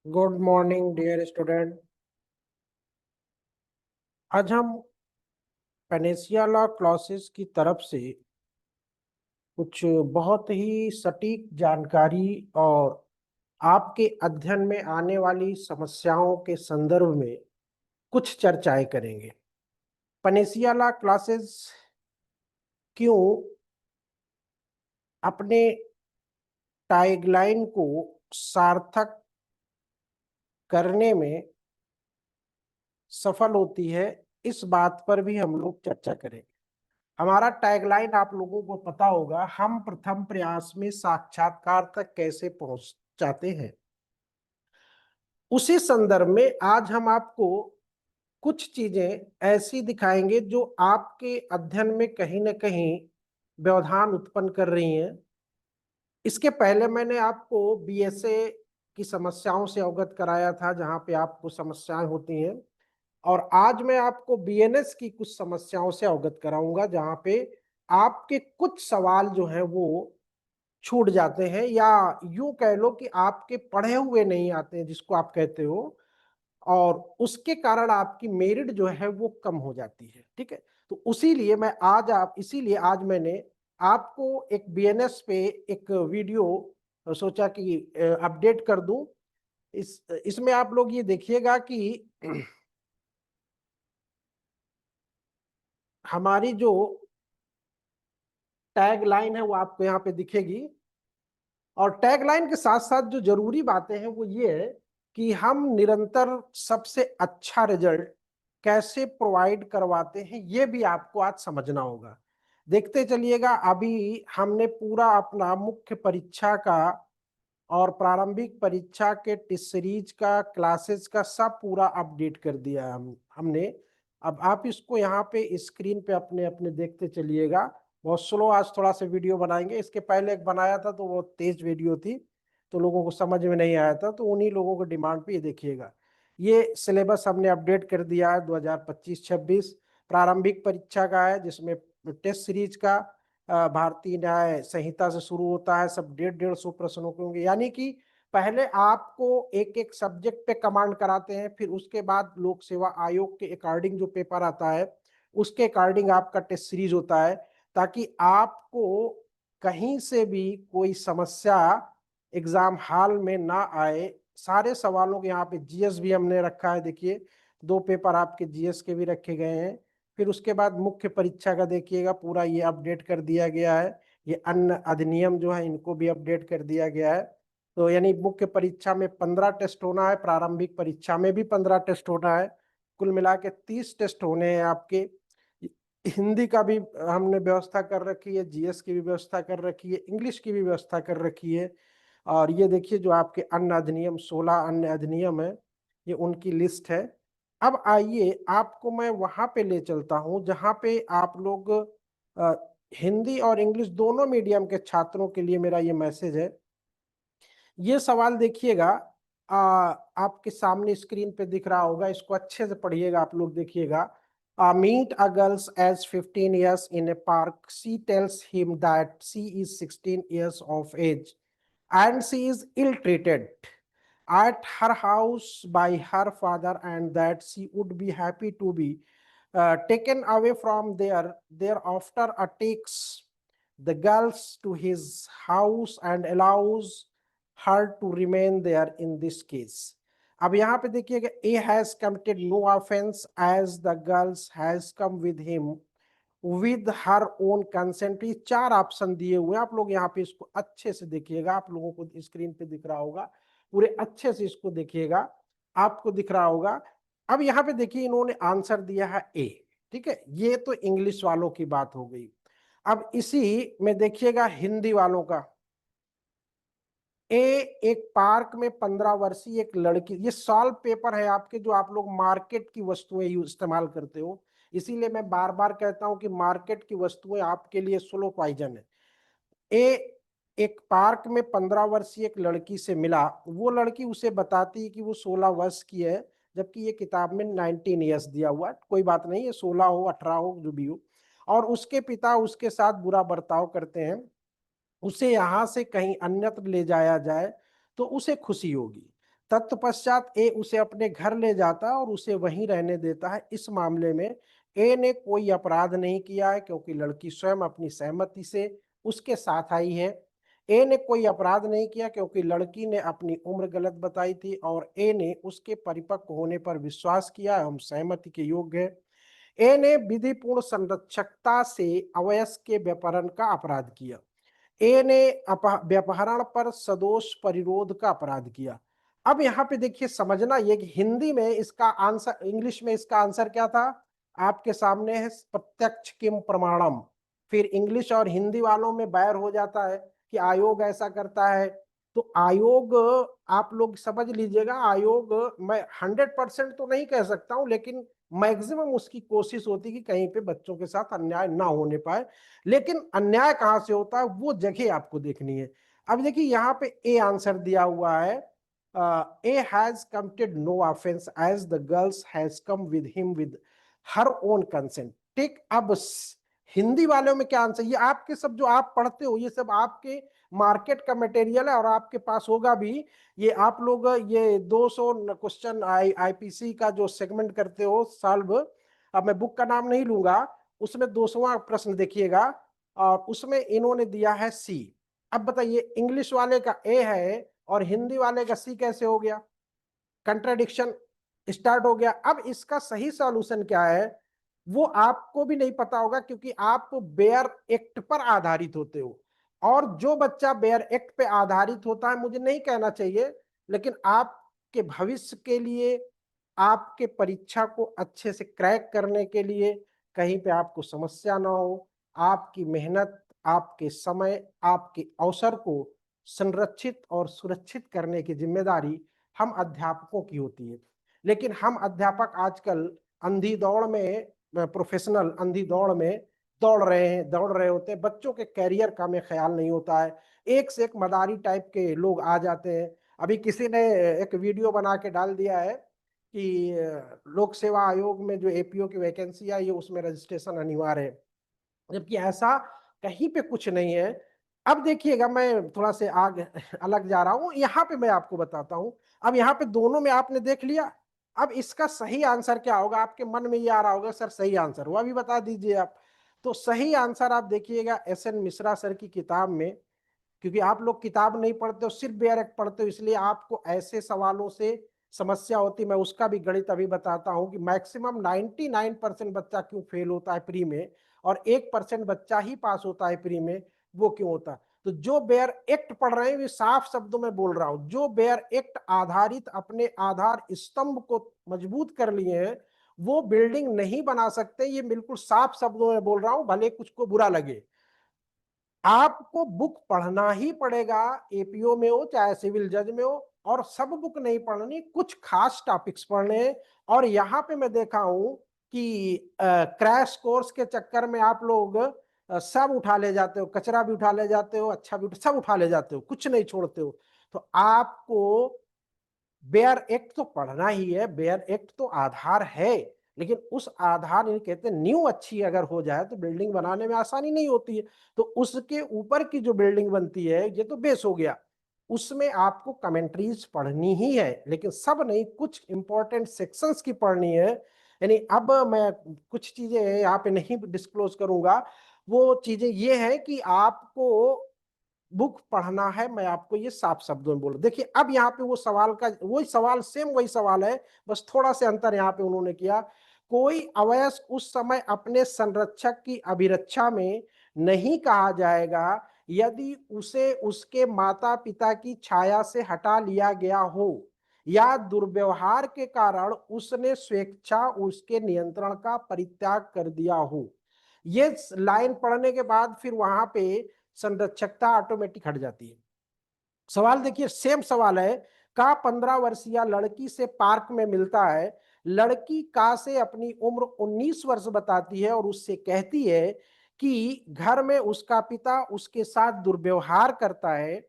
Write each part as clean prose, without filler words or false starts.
Good morning dear student. आज हम पेनिसिया classes की तरफ से कुछ बहुत ही सटीक जानकारी और आपके अध्ययन में आने वाली समस्याओं के संदर्भ में कुछ चर्चाएं करेंगे। पेनिसिया क्लासेस क्यों अपने टैगलाइन को सार्थक करने में सफल होती है, इस बात पर भी हम लोग चर्चा करेंगे। हमारा टैगलाइन आप लोगों को पता होगा, हम प्रथम प्रयास में साक्षात्कार तक कैसे पहुंच जाते हैं। उसी संदर्भ में आज हम आपको कुछ चीजें ऐसी दिखाएंगे जो आपके अध्ययन में कहीं ना कहीं व्यवधान उत्पन्न कर रही हैं। इसके पहले मैंने आपको बीएसए की समस्याओं से अवगत कराया था, जहां पे आपको समस्याएं होती हैं, और आज मैं आपको बीएनएस की कुछ समस्याओं से अवगत कराऊंगा, जहां पे आपके कुछ सवाल जो हैं वो छूट जाते हैं, या यूं कह लो कि आपके पढ़े हुए नहीं आते हैं, जिसको आप कहते हो, और उसके कारण आपकी मेरिट जो है वो कम हो जाती है। ठीक है, तो इसीलिए आज मैंने आपको एक बीएनएस पे एक वीडियो सोचा कि अपडेट कर दूं। इसमें आप लोग ये देखिएगा कि हमारी जो टैग लाइन है वो आपको यहाँ पे दिखेगी, और टैग लाइन के साथ साथ जो जरूरी बातें हैं वो ये है कि हम निरंतर सबसे अच्छा रिजल्ट कैसे प्रोवाइड करवाते हैं, ये भी आपको आज समझना होगा। देखते चलिएगा, अभी हमने पूरा अपना मुख्य परीक्षा का और प्रारंभिक परीक्षा के टेस्ट सीरीज का क्लासेस का सब पूरा अपडेट कर दिया है हमने। अब आप इसको यहाँ पे स्क्रीन पे अपने अपने देखते चलिएगा। बहुत स्लो आज थोड़ा सा वीडियो बनाएंगे, इसके पहले एक बनाया था तो वो तेज वीडियो थी, तो लोगों को समझ में नहीं आया था, तो उन्हीं लोगों को डिमांड पे ये देखिएगा। ये सिलेबस हमने अपडेट कर दिया है 2025-26 प्रारंभिक परीक्षा का है, जिसमें टेस्ट सीरीज का भारतीय न्याय संहिता से शुरू होता है, सब 150-150 प्रश्नों के होंगे। यानी कि पहले आपको एक एक सब्जेक्ट पे कमांड कराते हैं, फिर उसके बाद लोक सेवा आयोग के अकॉर्डिंग जो पेपर आता है उसके अकॉर्डिंग आपका टेस्ट सीरीज होता है, ताकि आपको कहीं से भी कोई समस्या एग्जाम हॉल में ना आए। सारे सवालों के यहाँ पे जीएस भी हमने रखा है, देखिए 2 पेपर आपके जीएस के भी रखे गए हैं। फिर उसके बाद मुख्य परीक्षा का देखिएगा, पूरा ये अपडेट कर दिया गया है। ये अन्य अधिनियम जो है इनको भी अपडेट कर दिया गया है। तो यानी मुख्य परीक्षा में 15 टेस्ट होना है, प्रारंभिक परीक्षा में भी 15 टेस्ट होना है, कुल मिला के 30 टेस्ट होने हैं आपके। हिंदी का भी हमने व्यवस्था कर रखी है, जीएस की भी व्यवस्था कर रखी है, इंग्लिश की भी व्यवस्था कर रखी है। और ये देखिए जो आपके अन्य अधिनियम 16 अन्य अधिनियम है, ये उनकी लिस्ट है। अब आइए आपको मैं वहां पे ले चलता हूं जहां पे आप लोग हिंदी और इंग्लिश दोनों मीडियम के छात्रों के लिए मेरा ये मैसेज है। ये सवाल देखिएगा, आपके सामने स्क्रीन पे दिख रहा होगा, इसको अच्छे से पढ़िएगा आप लोग, देखिएगा। Meet a girl as 15 years in a park. She tells him that she is 16 years of age and she is ill-treated at her house by her father, and that she would be happy to be taken away from there. Thereafter, takes the girls to his house and allows her to remain there in this case. अब यहाँ पे देखिएगा, A has committed no offense as the girls has come with him with her own consent. ये 4 option दिए हुए हैं, आप लोग यहाँ पे इसको अच्छे से देखिएगा, आप लोगों को स्क्रीन पे दिख रहा होगा, पूरे अच्छे से इसको देखिएगा, आपको दिख रहा होगा। अब यहाँ पे देखिए इन्होंने आंसर दिया है ए। ठीक है, ये तो इंग्लिश वालों की बात हो गई। अब इसी में देखिएगा हिंदी वालों का। ए, एक पार्क में 15 वर्षीय एक लड़की, ये सॉल्व पेपर है आपके, जो आप लोग मार्केट की वस्तुएं इस्तेमाल करते हो, इसीलिए मैं बार बार कहता हूं कि मार्केट की वस्तुएं आपके लिए स्लो पॉइजन है। ए, एक पार्क में 15 वर्षीय एक लड़की से मिला, वो लड़की उसे बताती है कि वो 16 वर्ष की है, जबकि ये किताब में 19 ईयर्स दिया हुआ है। कोई बात नहीं है, 16 हो 18 हो जो भी हो, और उसके पिता उसके साथ बुरा बर्ताव करते हैं, उसे यहां से कहीं अन्यत्र ले जाया जाए तो उसे खुशी होगी। तत्पश्चात ए उसे अपने घर ले जाता है और उसे वहीं रहने देता है। इस मामले में ए ने कोई अपराध नहीं किया है, क्योंकि लड़की स्वयं अपनी सहमति से उसके साथ आई है। ए ने कोई अपराध नहीं किया क्योंकि लड़की ने अपनी उम्र गलत बताई थी और ए ने उसके परिपक्व होने पर विश्वास किया, हम सहमति के योग्य हैं। ए ने विधिपूर्ण संरक्षकता से अवयस्क के व्यपहरण का अपराध किया। ए ने व्यपहरण पर सदोष परिरोध का अपराध किया। अब यहाँ पे देखिए समझना ये कि हिंदी में इसका आंसर, इंग्लिश में इसका आंसर क्या था आपके सामने है, प्रत्यक्ष किम प्रमाणम। फिर इंग्लिश और हिंदी वालों में बैर हो जाता है कि आयोग ऐसा करता है। तो आयोग आप लोग समझ लीजिएगा, आयोग मैं 100% तो नहीं कह सकता हूं, लेकिन मैक्सिमम उसकी कोशिश होती है कि कहीं पे बच्चों के साथ अन्याय ना होने पाए। लेकिन अन्याय कहां से होता है वो जगह आपको देखनी है। अब देखिए यहाँ पे ए आंसर दिया हुआ है, A has committed no offence as the girls has come with him with her own consent. ठीक, अब हिंदी वालों में क्या आंसर, ये आपके सब जो आप पढ़ते हो ये सब आपके मार्केट का मटेरियल है और आपके पास होगा भी। ये आप लोग ये 200 क्वेश्चन आईपीसी का जो सेगमेंट करते हो सॉल्व, अब मैं बुक का नाम नहीं लूंगा, उसमें 200वां प्रश्न देखिएगा और उसमें इन्होंने दिया है सी। अब बताइए इंग्लिश वाले का ए है और हिंदी वाले का सी कैसे हो गया, कंट्राडिक्शन स्टार्ट हो गया। अब इसका सही सॉल्यूशन क्या है वो आपको भी नहीं पता होगा, क्योंकि आप बेयर एक्ट पर आधारित होते हो। और जो बच्चा बेयर एक्ट पे आधारित होता है, मुझे नहीं कहना चाहिए, लेकिन आपके भविष्य के लिए, आपके परीक्षा को अच्छे से क्रैक करने के लिए, कहीं पे आपको समस्या ना हो, आपकी मेहनत, आपके समय, आपके अवसर को संरक्षित और सुरक्षित करने की जिम्मेदारी हम अध्यापकों की होती है। लेकिन हम अध्यापक आजकल अंधी दौड़ में, प्रोफेशनल अंधी दौड़ में दौड़ रहे होते हैं, बच्चों के कैरियर का में ख्याल नहीं होता है। एक से एक मदारी टाइप के लोग आ जाते हैं। अभी किसी ने एक वीडियो बना के डाल दिया है कि लोक सेवा आयोग में जो एपीओ की वैकेंसी आई है उसमें रजिस्ट्रेशन अनिवार्य है, जबकि ऐसा कहीं पे कुछ नहीं है। अब देखिएगा, मैं थोड़ा से आगे अलग जा रहा हूं, यहाँ पे मैं आपको बताता हूं। अब यहाँ पे दोनों में आपने देख लिया, अब इसका सही आंसर क्या होगा, आपके मन में ये आ रहा होगा सर सही आंसर हुआ, भी बता दीजिए आप। तो सही आंसर आप देखिएगा एस.एन. मिश्रा सर की किताब में, क्योंकि आप लोग किताब नहीं पढ़ते हो, सिर्फ बेयर एक्ट पढ़ते हो, इसलिए आपको ऐसे सवालों से समस्या होती। मैं उसका भी गणित अभी बताता हूं कि मैक्सिमम 99% बच्चा क्यों फेल होता है प्री में और 1% बच्चा ही पास होता है प्री में, वो क्यों होता है। तो जो बेयर एक्ट पढ़ रहे हैं, ये साफ शब्दों में बोल रहा हूं, जो बेयर एक्ट आधारित अपने आधार स्तंभ को मजबूत कर लिए हैं, वो बिल्डिंग नहीं बना सकते। ये बिल्कुल साफ शब्दों में बोल रहा हूं, भले कुछ को बुरा लगे। आपको बुक पढ़ना ही पड़ेगा, एपीओ में हो चाहे सिविल जज में हो, और सब बुक नहीं पढ़नी, कुछ खास टॉपिक्स पढ़ने। और यहाँ पे मैं देखा हूं कि क्रैश कोर्स के चक्कर में आप लोग सब उठा ले जाते हो, कचरा भी उठा ले जाते हो, अच्छा भी सब उठा ले जाते हो, कुछ नहीं छोड़ते हो। तो आपको बेयर एक्ट तो पढ़ना ही है, बेयर एक्ट तो आधार है, लेकिन उस आधार कहते हैं नींव अच्छी अगर हो जाए तो बिल्डिंग बनाने में आसानी नहीं होती है। तो उसके ऊपर की जो बिल्डिंग बनती है ये तो बेस हो गया, उसमें आपको कमेंट्रीज पढ़नी ही है, लेकिन सब नहीं, कुछ इंपॉर्टेंट सेक्शंस की पढ़नी है। यानी अब मैं कुछ चीजें यहाँ पे नहीं डिस्क्लोज करूंगा, वो चीजें ये है कि आपको बुक पढ़ना है, मैं आपको ये साफ शब्दों में बोल। देखिए अब यहाँ पे वो सवाल का वही सवाल, सेम वही सवाल है, बस थोड़ा से अंतर यहाँ पे उन्होंने किया। कोई अवयस्क उस समय अपने संरक्षक की अभिरक्षा में नहीं कहा जाएगा यदि उसे उसके माता पिता की छाया से हटा लिया गया हो या दुर्व्यवहार के कारण उसने स्वेच्छा उसके नियंत्रण का परित्याग कर दिया हो। ये लाइन पढ़ने के बाद फिर वहां पे संरक्षकता ऑटोमेटिक हट जाती है। सवाल देखिए सेम सवाल है, का 15 वर्षीय लड़की से पार्क में मिलता है, लड़की का से अपनी उम्र 19 वर्ष बताती है और उससे कहती है कि घर में उसका पिता उसके साथ दुर्व्यवहार करता है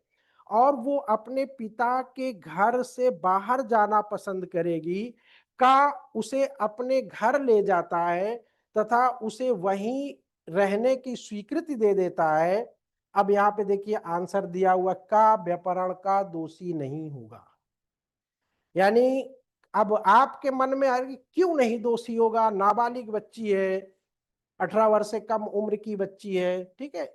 और वो अपने पिता के घर से बाहर जाना पसंद करेगी, का उसे अपने घर ले जाता है तथा उसे वहीं रहने की स्वीकृति दे देता है। अब यहाँ पे देखिए आंसर दिया हुआ, का व्यापरण का दोषी नहीं होगा। यानी अब आपके मन में आएगी क्यों नहीं दोषी होगा, नाबालिग बच्ची है, 18 वर्ष से कम उम्र की बच्ची है, ठीक है,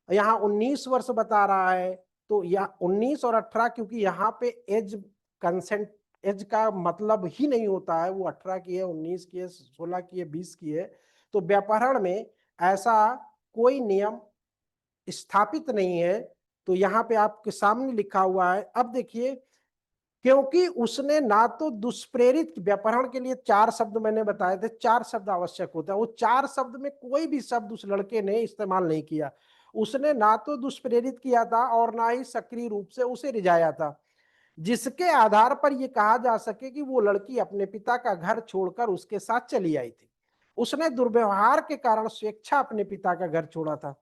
यहाँ 19 वर्ष बता रहा है, तो या 19 और 18, क्योंकि यहाँ पे एज कंसेंट, एज का मतलब ही नहीं होता है, वो 18 की है, 19 की है, 16 की है, 20 की है। तो व्याकरण में ऐसा कोई नियम स्थापित नहीं है। तो यहाँ पे आपके सामने लिखा हुआ है। अब देखिए, क्योंकि उसने ना तो दुष्प्रेरित, व्याकरण के लिए 4 शब्द मैंने बताए थे, 4 शब्द आवश्यक होता है, वो 4 शब्द में कोई भी शब्द उस लड़के ने इस्तेमाल नहीं किया। उसने ना तो दुष्प्रेरित किया था और ना ही सक्रिय रूप से उसे रिझाया था, जिसके आधार पर यह कहा जा सके कि वो लड़की अपने पिता का घर छोड़कर उसके साथ चली आई थी। उसने दुर्व्यवहार के कारण स्वेच्छा अपने पिता का घर छोड़ा था।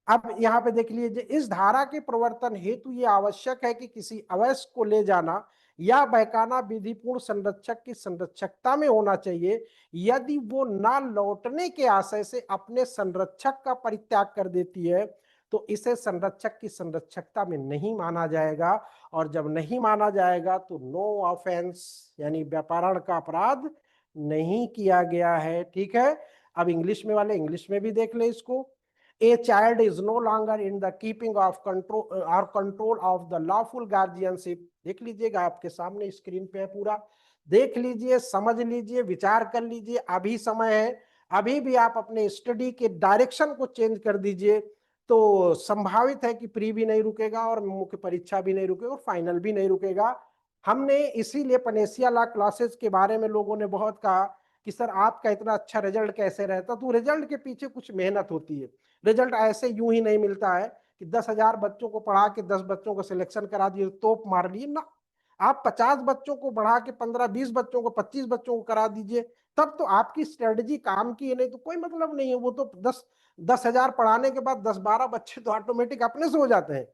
अब यहाँ पे देख लीजिए, इस धारा के प्रवर्तन हेतु ये आवश्यक है कि किसी अवयस्क को ले जाना या बहकाना विधिपूर्ण संरक्षक की संरक्षकता में होना चाहिए। यदि वो ना लौटने के आशय से अपने संरक्षक का परित्याग कर देती है तो इसे संरक्षक की संरक्षकता में नहीं माना जाएगा, और जब नहीं माना जाएगा तो नो ऑफेंस, यानी व्यापारण का अपराध नहीं किया गया है। ठीक है, अब इंग्लिश में वाले इंग्लिश में भी देख ले इसको। A child is no longer in the keeping of control or control of the lawful guardianship। देख लीजिएगा, आपके सामने स्क्रीन पे है पूरा, देख लीजिए, समझ लीजिए, विचार कर लीजिए, अभी समय है। अभी भी आप अपने स्टडी के डायरेक्शन को चेंज कर दीजिए, तो संभावित है कि प्री भी नहीं रुकेगा और मुख्य परीक्षा भी नहीं रुकेगा और फाइनल भी नहीं रुकेगा। हमने इसीलिए पनेसिया लॉ क्लासेस के बारे में लोगों ने बहुत कहा कि सर आपका इतना अच्छा रिजल्ट कैसे रहता, तो रिजल्ट के पीछे कुछ मेहनत होती है। रिजल्ट ऐसे यूं ही नहीं मिलता है कि 10,000 बच्चों को पढ़ा के 10 बच्चों को सिलेक्शन करा दिए, तोप मार लिए ना। आप 50 बच्चों को बढ़ा के 15-20 बच्चों को, 25 बच्चों को करा दीजिए, तब तो आपकी स्ट्रेटजी काम की है, नहीं तो कोई मतलब नहीं है। वो तो 10,000 पढ़ाने के बाद 10-12 बच्चे तो ऑटोमेटिक अपने से हो जाते हैं,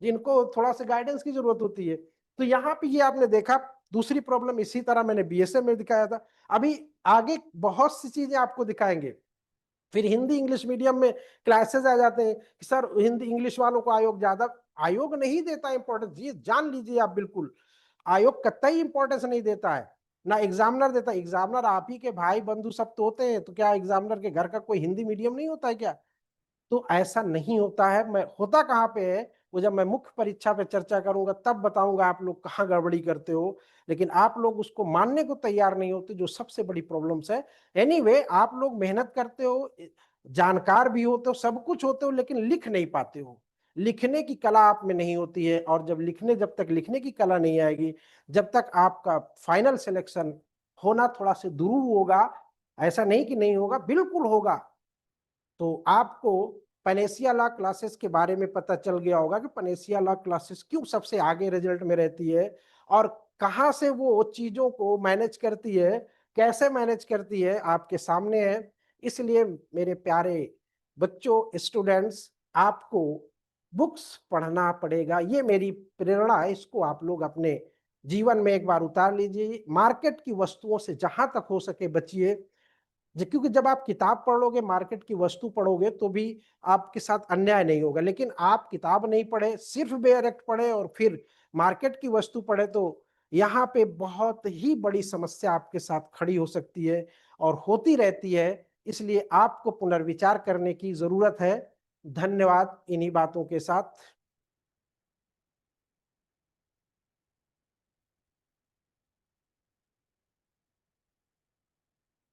जिनको थोड़ा सा गाइडेंस की जरूरत होती है। तो यहाँ पे ये आपने देखा। दूसरी प्रॉब्लम इसी तरह मैंने बीएसए में दिखाया था। अभी आगे बहुत सी चीजें आपको दिखाएंगे। फिर हिंदी इंग्लिश मीडियम में क्लासेस आ जाते हैं कि सर हिंदी इंग्लिश वालों को आयोग ज्यादा, आयोग नहीं देता इंपॉर्टेंस, ये जान लीजिए आप बिल्कुल। आयोग कतई इंपॉर्टेंस नहीं देता है, ना एग्जामिनर देता है। एग्जामिनर आप ही के भाई बंधु सब तो होते हैं, तो क्या एग्जामिनर के घर का कोई हिंदी मीडियम नहीं होता है क्या? तो ऐसा नहीं होता है। मैं होता कहाँ पे है वो जब मैं मुख्य परीक्षा पे चर्चा करूंगा तब बताऊंगा आप लोग कहाँ गड़बड़ी करते हो, लेकिन आप लोग उसको मानने को तैयार नहीं होते, जो सबसे बड़ी प्रॉब्लम्स है। एनीवे, आप लोग मेहनत करते हो, जानकार भी होते हो, सब कुछ होते हो, लेकिन लिख नहीं पाते हो। लिखने की कला आप में नहीं होती है, और जब तक लिखने की कला नहीं आएगी, जब तक आपका फाइनल सिलेक्शन होना थोड़ा से दूर होगा, ऐसा नहीं कि नहीं होगा, बिल्कुल होगा। तो आपको पनेसिया लॉ क्लासेस के बारे में पता चल गया होगा कि पनेसिया लॉ क्लासेस क्यों सबसे आगे रिजल्ट में रहती है, और कहां से वो चीजों को मैनेज करती है, कैसे मैनेज करती है, आपके सामने है। इसलिए मेरे प्यारे बच्चों, स्टूडेंट्स, आपको बुक्स पढ़ना पड़ेगा, ये मेरी प्रेरणा है। इसको आप लोग अपने जीवन में एक बार उतार लीजिए। मार्केट की वस्तुओं से जहां तक हो सके बचिए, क्योंकि जब आप किताब पढ़ोगे, मार्केट की वस्तु पढ़ोगे, तो भी आपके साथ अन्याय नहीं होगा। लेकिन आप किताब नहीं पढ़े, सिर्फ बेयर एक्ट पढ़े और फिर मार्केट की वस्तु पढ़े, तो यहाँ पे बहुत ही बड़ी समस्या आपके साथ खड़ी हो सकती है और होती रहती है। इसलिए आपको पुनर्विचार करने की जरूरत है। धन्यवाद। इन्हीं बातों के साथ